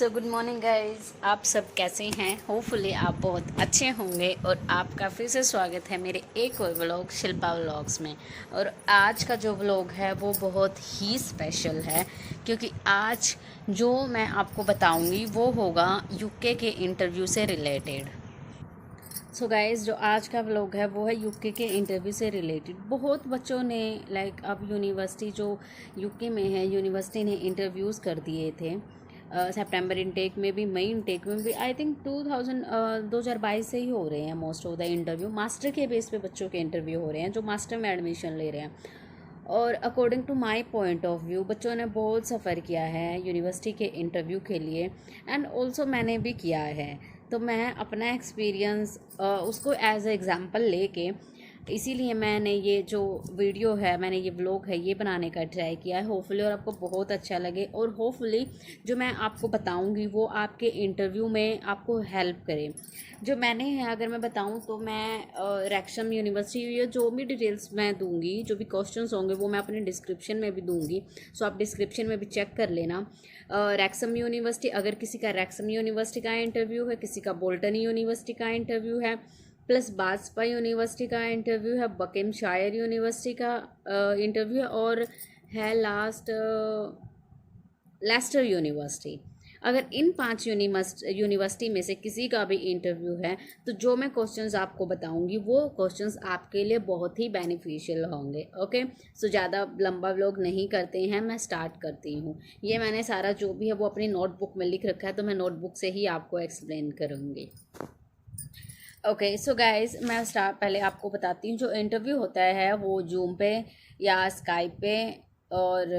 So good morning guys, आप सब कैसे हैं। होपफुली आप बहुत अच्छे होंगे और आपका फिर से स्वागत है मेरे एक और व्लॉग शिल्पा व्लॉग्स में। और आज का जो व्लॉग है वो बहुत ही स्पेशल है क्योंकि आज जो मैं आपको बताऊंगी वो होगा यूके के इंटरव्यू से रिलेटेड। सो गाइज़, जो आज का व्लॉग है वो है यूके के इंटरव्यू से रिलेटेड। बहुत बच्चों ने अब यूनिवर्सिटी जो यूके में है, यूनिवर्सिटी ने इंटरव्यूज़ कर दिए थे सितंबर इनटेक में भी, मई इनटेक में भी। आई थिंक 2022 से ही हो रहे हैं most of the interview. Master के बेस पे बच्चों के इंटरव्यू हो रहे हैं जो मास्टर में एडमिशन ले रहे हैं। और according to my point of view बच्चों ने बहुत सफ़र किया है यूनिवर्सिटी के इंटरव्यू के लिए, एंड ऑल्सो मैंने भी किया है। तो मैं अपना एक्सपीरियंस उसको एज ए एग्ज़ाम्पल लेके, इसीलिए मैंने ये जो वीडियो है, मैंने ये व्लॉग है, ये बनाने का ट्राई किया है। होपफुली और आपको बहुत अच्छा लगे और होपफुली जो मैं आपको बताऊंगी वो आपके इंटरव्यू में आपको हेल्प करे। जो मैंने है, अगर मैं बताऊं तो मैं रैक्सम यूनिवर्सिटी, या जो भी डिटेल्स मैं दूंगी, जो भी क्वेश्चंस होंगे वो मैं अपने डिस्क्रिप्शन में भी दूंगी। सो आप डिस्क्रिप्शन में भी चेक कर लेना। रैक्सम यूनिवर्सिटी, अगर किसी का रैक्सम यूनिवर्सिटी का इंटरव्यू है, किसी का बोल्टन यूनिवर्सिटी का इंटरव्यू है, प्लस बाजपा यूनिवर्सिटी का इंटरव्यू है, बकिंगशायर यूनिवर्सिटी का इंटरव्यू है, और है लास्ट लेस्टर यूनिवर्सिटी। अगर इन 5 यूनिवर्सिटी में से किसी का भी इंटरव्यू है तो जो मैं क्वेश्चंस आपको बताऊंगी वो क्वेश्चंस आपके लिए बहुत ही बेनिफिशियल होंगे। ओके, सो ज़्यादा लंबा व्लॉग नहीं करते हैं, मैं स्टार्ट करती हूँ। ये मैंने सारा जो भी है वो अपनी नोटबुक में लिख रखा है, तो मैं नोटबुक से ही आपको एक्सप्लेन करूँगी। ओके सो गाइज, मैं पहले आपको बताती हूँ। जो इंटरव्यू होता है वो जूम पे या स्काइप पे और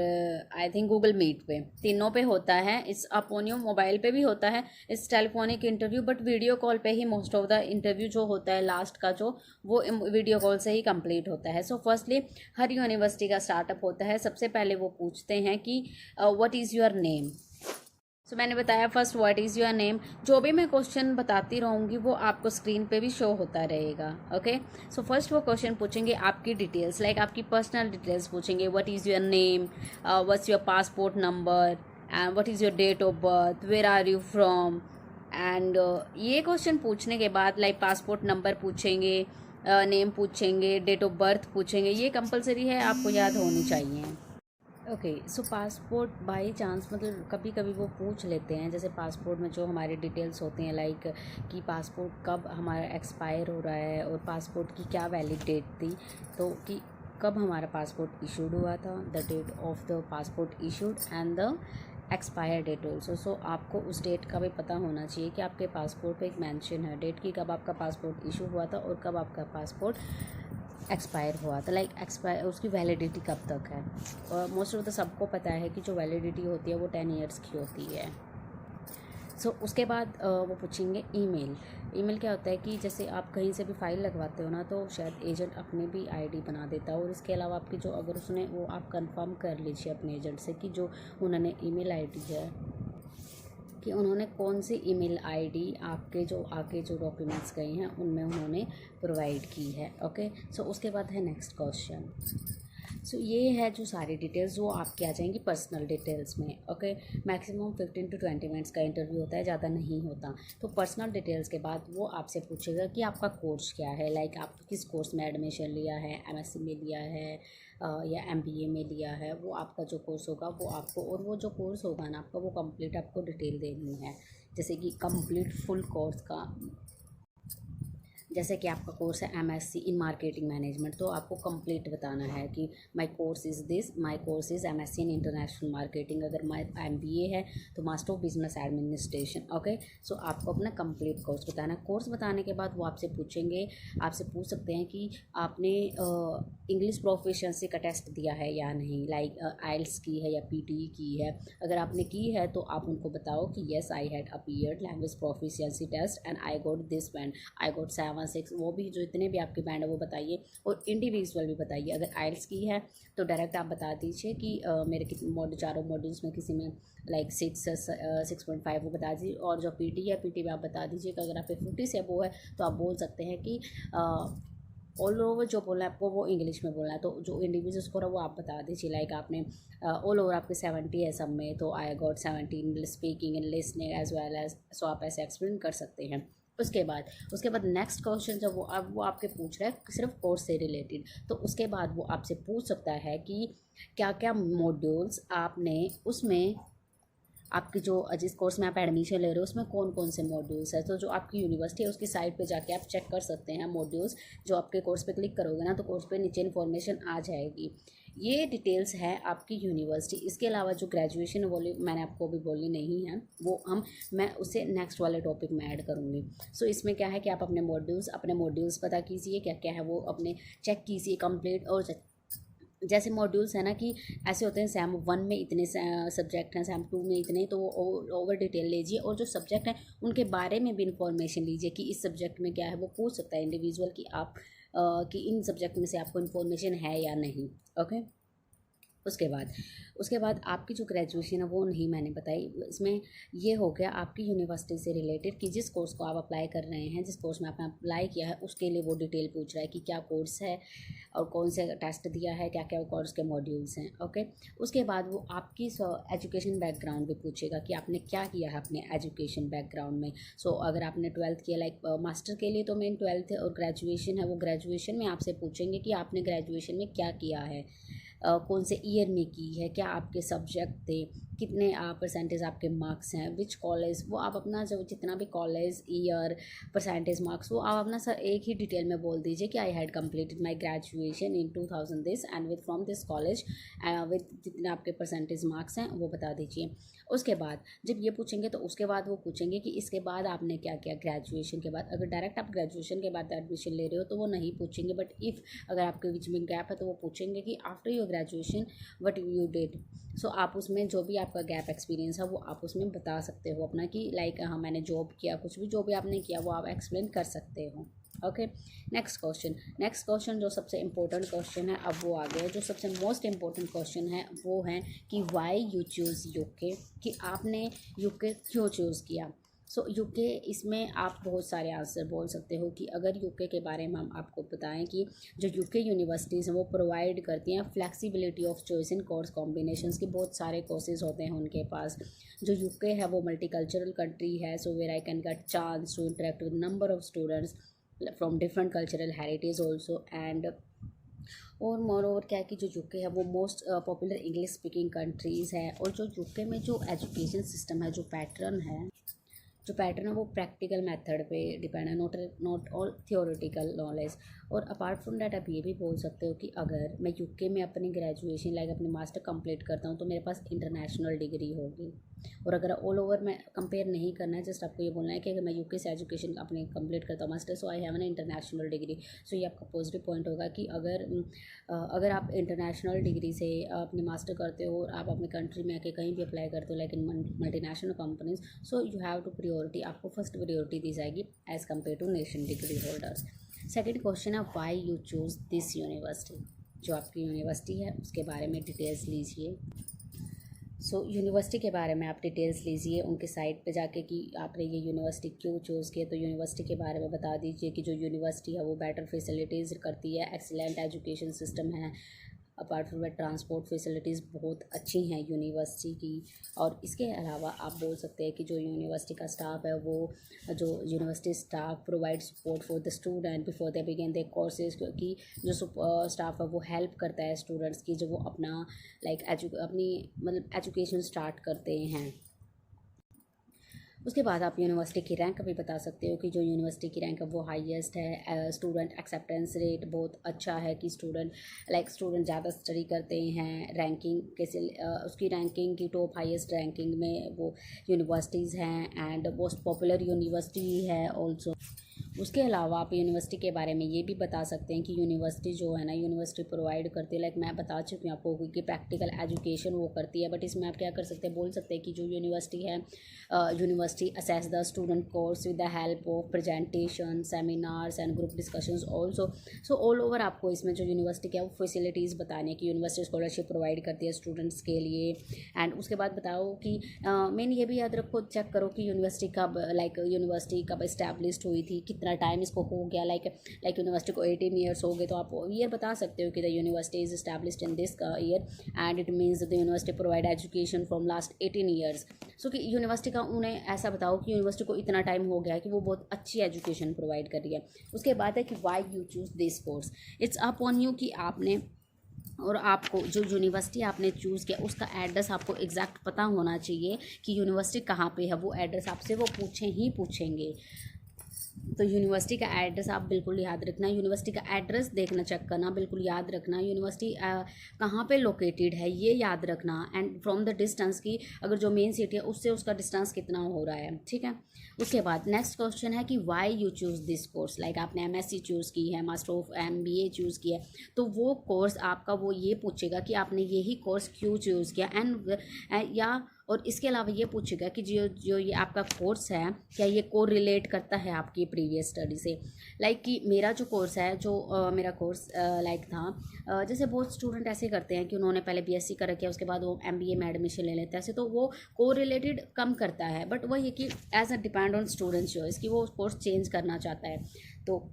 आई थिंक गूगल मीट पे, तीनों पे होता है। इस अपोनियो मोबाइल पे भी होता है इस telephonic interview, but video call पे ही मोस्ट ऑफ द इंटरव्यू जो होता है लास्ट का, जो वो वीडियो कॉल से ही कंप्लीट होता है। सो फर्स्टली हर यूनिवर्सिटी का स्टार्टअप होता है। सबसे पहले वो पूछते हैं कि व्हाट इज़ योर नेम। सो मैंने बताया first what is your name. जो भी मैं क्वेश्चन बताती रहूँगी वो आपको स्क्रीन पे भी शो होता रहेगा। ओके, सो फर्स्ट वो क्वेश्चन पूछेंगे आपकी डिटेल्स, लाइक आपकी पर्सनल डिटेल्स पूछेंगे। What is your name, what's your passport number, and what is your date of birth, where are you from. And ये क्वेश्चन पूछने के बाद लाइक पासपोर्ट नंबर पूछेंगे, नेम पूछेंगे, डेट ऑफ बर्थ पूछेंगे। ये कंपलसरी है, आपको याद होनी चाहिए। Okay, so passport by chance मतलब कभी कभी वो पूछ लेते हैं, जैसे पासपोर्ट में जो हमारे डिटेल्स होते हैं, लाइक कि पासपोर्ट कब हमारा एक्सपायर हो रहा है और पासपोर्ट की क्या वैलिड डेट थी, तो कि कब हमारा पासपोर्ट इशूड हुआ था, the date of the passport issued and the expire date also. So आपको उस डेट का भी पता होना चाहिए कि आपके पासपोर्ट पे एक मेंशन है डेट की, कब आपका पासपोर्ट इशू हुआ था और कब आपका पासपोर्ट एक्सपायर हुआ था, लाइक एक्सपायर उसकी वैलिडिटी कब तक है। और मोस्ट ऑफ द सबको पता है कि जो वैलिडिटी होती है वो 10 ईयर्स की होती है। सो उसके बाद वो पूछेंगे ईमेल। ईमेल क्या होता है कि जैसे आप कहीं से भी फाइल लगवाते हो ना, तो शायद एजेंट अपने भी आईडी बना देता है, और इसके अलावा आपकी जो अगर उसने वो आप कंफर्म कर लीजिए अपने एजेंट से कि जो उन्होंने ईमेल आईडी है, कि उन्होंने कौन सी ईमेल आईडी आपके जो आगे जो डॉक्यूमेंट्स गए हैं उनमें उन्होंने प्रोवाइड की है। ओके, सो उसके बाद है नेक्स्ट क्वेश्चन। सो ये है जो सारी डिटेल्स वो आपके आ जाएंगी पर्सनल डिटेल्स में। ओके, मैक्सिमम 15 to 20 मिनट्स का इंटरव्यू होता है, ज़्यादा नहीं होता। तो पर्सनल डिटेल्स के बाद वो आपसे पूछेगा कि आपका कोर्स क्या है, लाइक आप किस कोर्स में एडमिशन लिया है, एमएससी में लिया है या एमबीए में लिया है। वो आपका जो कोर्स होगा वो आपको, और वो जो कोर्स होगा ना आपका, वो कंप्लीट आपको डिटेल देनी है। जैसे कि कंप्लीट फुल कोर्स का, जैसे कि आपका कोर्स है एमएससी इन मार्केटिंग मैनेजमेंट, तो आपको कंप्लीट बताना है कि my course is this, my course is MSc in international marketing. अगर माय एमबीए है तो master of business administration. Okay, so आपको अपना कंप्लीट कोर्स बताना है। कोर्स बताने के बाद वो आपसे पूछेंगे, आपसे पूछ सकते हैं कि आपने इंग्लिश प्रोफिशिएंसी का टेस्ट दिया है या नहीं, लाइक आइल्स की है या पीटी की है। अगर आपने की है तो आप उनको बताओ कि yes I had appeared language proficiency test and I got this band, I got 7-6। वो भी जो इतने भी आपके बैंड है वो बताइए, और इंडिविजुअल भी बताइए। अगर आइल्स की है तो डायरेक्ट आप बता दीजिए कि मेरे कितने चारों मॉड्यूल्स में किसी में लाइक 6.5 वो बता दीजिए। और जो पीटी है, पीटी में आप बता दीजिए कि अगर आप पे 50 से अबव है तो आप बोल सकते हैं कि ऑल ओवर जो बोलना है आपको वो इंग्लिश में बोलना है। तो जो इंडिविजुअल स्कोर है वो आप बता दीजिए, लाइक आपने ऑल ओवर आपके 70 है सब में, तो I got 17 speaking and listening as well as, so आप ऐसे एक्सप्लेन कर सकते हैं। उसके बाद नेक्स्ट क्वेश्चन जब वो आपके पूछ रहा है सिर्फ कोर्स से रिलेटेड, तो उसके बाद वो आपसे पूछ सकता है कि क्या क्या मॉड्यूल्स आपने उसमें, आपकी जो जिस कोर्स में आप एडमिशन ले रहे हो उसमें कौन कौन से मॉड्यूल्स है। तो जो आपकी यूनिवर्सिटी है उसकी साइट पे जाके आप चेक कर सकते हैं मॉड्यूल्स। जो आपके कोर्स पे क्लिक करोगे ना तो कोर्स पे नीचे इन्फॉर्मेशन आ जाएगी। ये डिटेल्स है आपकी यूनिवर्सिटी। इसके अलावा जो ग्रेजुएशन वाली मैंने आपको अभी बोली नहीं है, वो मैं उसे नेक्स्ट वाले टॉपिक में ऐड करूँगी। सो इसमें क्या है कि आप अपने मॉड्यूल्स पता कीजिए क्या क्या है, वो अपने चेक कीजिए कंप्लीट। और जैसे मॉड्यूल्स है ना कि ऐसे होते हैं सैम 1 में इतने सब्जेक्ट हैं, सैम 2 में इतने, तो वो ओवर डिटेल लीजिए। और जो सब्जेक्ट हैं उनके बारे में भी इंफॉर्मेशन लीजिए कि इस सब्जेक्ट में क्या है। वो पूछ सकता है इंडिविजुअल कि आप कि इन सब्जेक्ट में से आपको इन्फॉर्मेशन है या नहीं। ओके। उसके बाद आपकी जो ग्रेजुएशन है वो नहीं मैंने बताई। इसमें ये हो गया आपकी यूनिवर्सिटी से रिलेटेड कि जिस कोर्स को आप अप्लाई कर रहे हैं, जिस कोर्स में आपने अप्लाई किया है उसके लिए वो डिटेल पूछ रहा है कि क्या कोर्स है और कौन से टेस्ट दिया है, क्या क्या कोर्स के मॉड्यूल्स हैं। ओके। उसके बाद वो आपकी एजुकेशन बैकग्राउंड भी पूछेगा कि आपने क्या किया है अपने एजुकेशन बैकग्राउंड में। अगर आपने 12th किया, लाइक मास्टर के लिए तो मेन 12th है, और ग्रेजुएशन है वो ग्रेजुएशन में आपसे पूछेंगे कि आपने ग्रेजुएशन में क्या किया है, कौन से ईयर में की है, क्या आपके सब्जेक्ट थे, कितने परसेंटेज आपके मार्क्स हैं, विच कॉलेज। वो आप अपना जो जितना भी कॉलेज, ईयर, परसेंटेज, मार्क्स, वो आप अपना सर एक ही डिटेल में बोल दीजिए कि I had completed my graduation in 2000 this and with from this college with जितने आपके परसेंटेज मार्क्स हैं वो बता दीजिए। उसके बाद जब ये पूछेंगे तो उसके बाद वो पूछेंगे कि इसके बाद आपने क्या किया ग्रेजुएशन के बाद। अगर डायरेक्ट आप ग्रेजुएशन के बाद एडमिशन ले रहे हो तो वो नहीं पूछेंगे, बट इफ़ अगर आपके बीच में गैप है तो वो पूछेंगे कि after your graduation what you did. आप उसमें जो भी आपका गैप एक्सपीरियंस है वो आप उसमें बता सकते हो अपना कि लाइक हाँ मैंने जॉब किया, कुछ भी जो भी आपने किया वो आप एक्सप्लेन कर सकते हो। ओके। नेक्स्ट क्वेश्चन जो सबसे इम्पोर्टेंट क्वेश्चन है, अब वो आ गया। जो सबसे मोस्ट इम्पोर्टेंट क्वेश्चन है वो है कि वाई यू चूज़ यूके, कि आपने यूके क्यों चूज़ किया। यूके, इसमें आप बहुत सारे आंसर बोल सकते हो कि अगर यूके के बारे में हम आपको बताएं कि जो यूके यूनिवर्सिटीज़ हैं वो प्रोवाइड करती हैं flexibility of choice in course combinations की। बहुत सारे कोर्सेज होते हैं उनके पास। जो यूके है वो मल्टीकल्चरल कंट्री है, where I can get chance to interact with number of students from different cultural heritage also. And और मोर ओवर क्या है कि जो यूके है वो most popular English speaking countries है। और जो यूके में जो एजुकेशन सिस्टम है, जो पैटर्न है वो प्रैक्टिकल मेथड पे डिपेंड है, नॉट ऑल थियोरेटिकल नॉलेज। और अपार्ट फ्रॉम डैट आप ये भी बोल सकते हो कि अगर मैं यूके में अपनी ग्रेजुएशन लाइक अपनी मास्टर कंप्लीट करता हूँ तो मेरे पास इंटरनेशनल डिग्री होगी। और अगर ऑल ओवर में कंपेयर नहीं करना है, जस्ट आपको ये बोलना है कि अगर मैं यूके से एजुकेशन अपनी कंप्लीट करता हूँ master, I have an international degree. ये आपका पॉजिटिव पॉइंट होगा कि अगर आप इंटरनेशनल डिग्री से अपनी मास्टर करते हो और आप अपनी कंट्री में आके कहीं भी अप्लाई करते हो like in multinational companies, you have to priority, आपको फर्स्ट प्रियोरिटी दी जाएगी as compare to nation degree holders. Second question है why you choose this university. जो आपकी यूनिवर्सिटी है उसके बारे में डिटेल्स लीजिए। यूनिवर्सिटी के बारे में आप डिटेल्स लीजिए उनके साइट पे जाके कि आपने ये यूनिवर्सिटी क्यों चूज़ किया। तो यूनिवर्सिटी के बारे में बता दीजिए कि जो यूनिवर्सिटी है वो बेटर फैसिलिटीज़ करती है, एक्सीलेंट एजुकेशन सिस्टम है, apart from that transport facilities बहुत अच्छी हैं यूनिवर्सिटी की। और इसके अलावा आप बोल सकते हैं कि जो यूनिवर्सिटी का स्टाफ है वो, जो university staff provide support for the student before they begin their courses, क्योंकि जो स्टाफ है वो हेल्प करता है स्टूडेंट्स की, जो वो अपना अपनी एजुकेशन स्टार्ट करते हैं। उसके बाद आप यूनिवर्सिटी की रैंक भी बता सकते हो कि जो यूनिवर्सिटी की रैंक है वो हाईएस्ट है। स्टूडेंट एक्सेप्टेंस रेट बहुत अच्छा है कि स्टूडेंट ज़्यादा स्टडी करते हैं। रैंकिंग कैसे, उसकी रैंकिंग की टॉप हाईएस्ट रैंकिंग में वो यूनिवर्सिटीज़ हैं एंड मोस्ट पॉपुलर यूनिवर्सिटी है ऑल्सो। उसके अलावा आप यूनिवर्सिटी के बारे में ये भी बता सकते हैं कि यूनिवर्सिटी जो है ना, यूनिवर्सिटी प्रोवाइड करती है, लाइक मैं बता चुकी हूँ आपको कि प्रैक्टिकल एजुकेशन वो करती है। बट इसमें आप क्या कर सकते हैं, बोल सकते हैं कि जो यूनिवर्सिटी है, university assess the student course with the help of presentation, seminars and group discussions also. All over आपको इसमें जो यूनिवर्सिटी क्या है वो फैसिलिटीज़ बताने की यूनिवर्सिटी स्कॉलरशिप प्रोवाइड करती है स्टूडेंट्स के लिए। एंड उसके बाद बताओ कि मेन ये भी याद रखो, चेक करो कि यूनिवर्सिटी कब इस्टेब्लिश्ड हुई थी, इतना टाइम इसको हो गया, लाइक यूनिवर्सिटी को 18 ईयर्स हो गए, तो आप ईयर बता सकते हो कि the university is established in this year and it means the university provide education from last 18 years. So कि यूनिवर्सिटी का उन्हें ऐसा बताओ कि यूनिवर्सिटी को इतना टाइम हो गया है कि वो बहुत अच्छी एजुकेशन प्रोवाइड कर रही है। उसके बाद है कि Y you choose this course, it's up on you कि आपने और आपको जो यूनिवर्सिटी आपने चूज़ किया उसका एड्रेस आपको एग्जैक्ट पता होना चाहिए कि यूनिवर्सिटी कहाँ पे है। वो एड्रेस आपसे वो पूछेंगे। तो यूनिवर्सिटी का एड्रेस आप बिल्कुल याद रखना, यूनिवर्सिटी का एड्रेस देखना, चेक करना, बिल्कुल याद रखना, यूनिवर्सिटी कहाँ पे लोकेटेड है ये याद रखना, एंड फ्रॉम द डिस्टेंस की अगर जो मेन सिटी है उससे उसका डिस्टेंस कितना हो रहा है, ठीक है। उसके बाद नेक्स्ट क्वेश्चन है कि Y you choose this course, like आपने एमएससी चूज़ की है, मास्टर ऑफ एमबीए चूज़ किया है, तो वो कोर्स आपका वो ये पूछेगा कि आपने यही कोर्स क्यों चूज़ किया, एंड या और इसके अलावा ये पूछेगा कि जो ये आपका कोर्स है क्या ये को रिलेट करता है आपकी प्रीवियस स्टडी से। लाइक कि मेरा जो कोर्स है मेरा कोर्स लाइक था जैसे बहुत स्टूडेंट ऐसे करते हैं कि उन्होंने पहले बीएससी कर रखा है उसके बाद वो एमबीए में एडमिशन ले लेते हैं ऐसे, तो वो को रिलेटेड कम करता है, बट वो ये कि as a depend on student choice कि वो कोर्स चेंज करना चाहता है। तो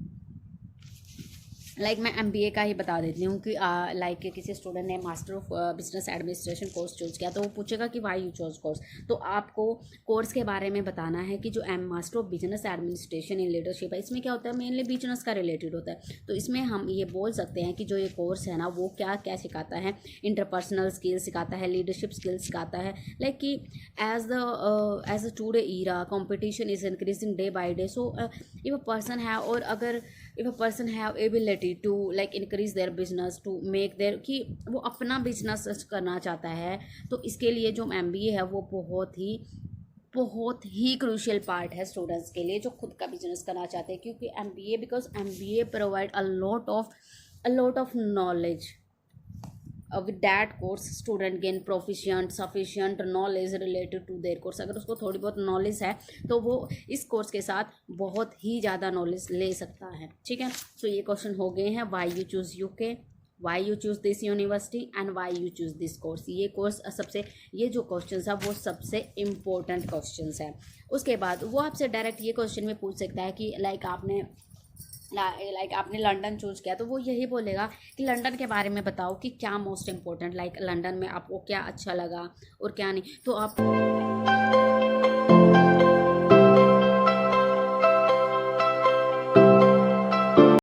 लाइक मैं एमबीए का ही बता देती हूँ कि लाइक किसी स्टूडेंट ने master of business administration course choose किया तो वो पूछेगा कि वाई यू चूज कोर्स, तो आपको कोर्स के बारे में बताना है कि जो master of business administration in leadership है इसमें क्या होता है, मेनली बिजनेस का रिलेटेड होता है। तो इसमें हम ये बोल सकते हैं कि जो ये कोर्स है ना वो क्या क्या सिखाता है, इंटरपर्सनल स्किल्स सिखाता है, लीडरशिप स्किल्स सिखाता है, लाइक कि as a today era competition is increasing day by day. So if a person है और अगर if a person have ability to like increase their business to make their कि वो अपना बिजनेस करना चाहता है, तो इसके लिए जो एमबीए है वो बहुत ही क्रूशियल पार्ट है स्टूडेंट्स के लिए जो खुद का बिजनेस करना चाहते हैं, क्योंकि MBA because MBA provide a lot of knowledge. With that course student gain proficient sufficient knowledge related to their course. अगर उसको थोड़ी बहुत नॉलेज है तो वो इस कोर्स के साथ बहुत ही ज़्यादा नॉलेज ले सकता है, ठीक है। सो ये क्वेश्चन हो गए हैं, Y you choose UK, Y you choose this university and Y you choose this course. ये कोर्स सबसे ये जो क्वेश्चन है वो सबसे इम्पोर्टेंट क्वेश्चन है। उसके बाद वो आपसे डायरेक्ट ये क्वेश्चन में पूछ सकता है कि लाइक आपने लंदन चूज़ किया तो वो यही बोलेगा कि लंदन के बारे में बताओ कि क्या मोस्ट इम्पोर्टेंट, लाइक लंदन में आपको क्या अच्छा लगा और क्या नहीं। तो आप